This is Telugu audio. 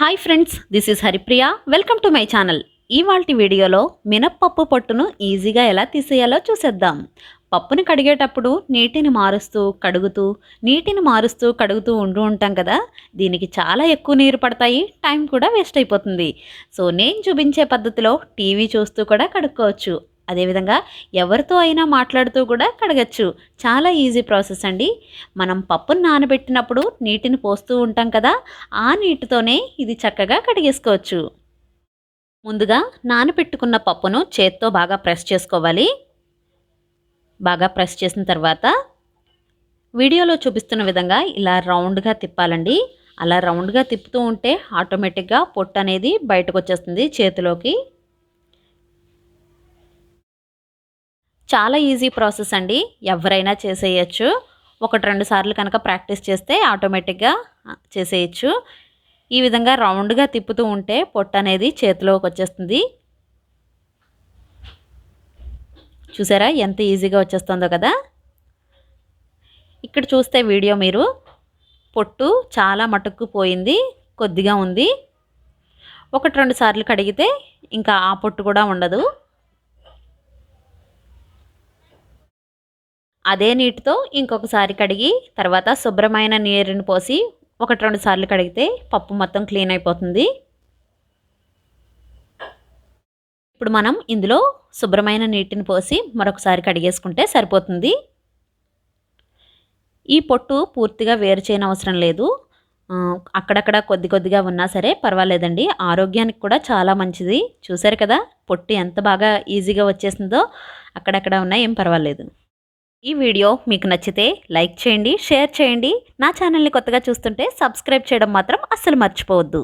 Hi friends, this is Haripriya. Welcome to my channel. ఇవాల్టి వీడియోలో మినప్పప్పు పొట్టును ఈజీగా ఎలా తీసేయాలో చూసేద్దాం. పప్పుని కడిగేటప్పుడు నీటిని మారుస్తూ కడుగుతూ ఉంటాం కదా. దీనికి చాలా ఎక్కువ నీరు పడతాయి, టైం కూడా వేస్ట్ అయిపోతుంది. సో నేను చూపించే పద్ధతిలో టీవీ చూస్తూ కూడా కడుక్కోవచ్చు. అదేవిధంగా ఎవరితో అయినా మాట్లాడుతూ కూడా కడగచ్చు. చాలా ఈజీ ప్రాసెస్ అండి. మనం పప్పును నానబెట్టినప్పుడు నీటిని పోస్తూ ఉంటాం కదా, ఆ నీటితోనే ఇది చక్కగా కడిగేసుకోవచ్చు. ముందుగా నానబెట్టుకున్న పప్పును చేత్తో బాగా ప్రెస్ చేసుకోవాలి. బాగా ప్రెస్ చేసిన తర్వాత వీడియోలో చూపిస్తున్న విధంగా ఇలా రౌండ్గా తిప్పాలండి. అలా రౌండ్గా తిప్పుతూ ఉంటే ఆటోమేటిక్గా పొట్టు అనేది బయటకు వచ్చేస్తుంది చేతిలోకి. చాలా ఈజీ ప్రాసెస్ అండి, ఎవరైనా చేసేయచ్చు. 1-2 సార్లు కనుక ప్రాక్టీస్ చేస్తే ఆటోమేటిక్గా చేసేయచ్చు. ఈ విధంగా రౌండ్గా తిప్పుతూ ఉంటే పొట్టు అనేది చేతిలోకి వచ్చేస్తుంది. చూసారా ఎంత ఈజీగా వచ్చేస్తుందో కదా. ఇక్కడ చూస్తే వీడియో మీరు పొట్టు చాలా మటుకు పోయింది, కొద్దిగా ఉంది. 1-2 సార్లు కడిగితే ఇంకా ఆ పొట్టు కూడా ఉండదు. అదే నీటితో ఇంకొకసారి కడిగి తర్వాత శుభ్రమైన నీరుని పోసి 1-2 సార్లు కడిగితే పప్పు మొత్తం క్లీన్ అయిపోతుంది. ఇప్పుడు మనం ఇందులో శుభ్రమైన నీటిని పోసి మరొకసారి కడిగేసుకుంటే సరిపోతుంది. ఈ పొట్టు పూర్తిగా వేరు చేయని అవసరం లేదు. అక్కడక్కడ కొద్దిగా ఉన్నా సరే పర్వాలేదండి, ఆరోగ్యానికి కూడా చాలా మంచిది. చూసారు కదా పొట్టు ఎంత బాగా ఈజీగా వచ్చేసిందో. అక్కడక్కడ ఉన్నా ఏం పర్వాలేదు. ఈ వీడియో మీకు నచ్చితే లైక్ చేయండి, షేర్ చేయండి. నా ఛానల్ని కొత్తగా చూస్తుంటే సబ్స్క్రైబ్ చేయడం మాత్రం అస్సలు మర్చిపోవద్దు.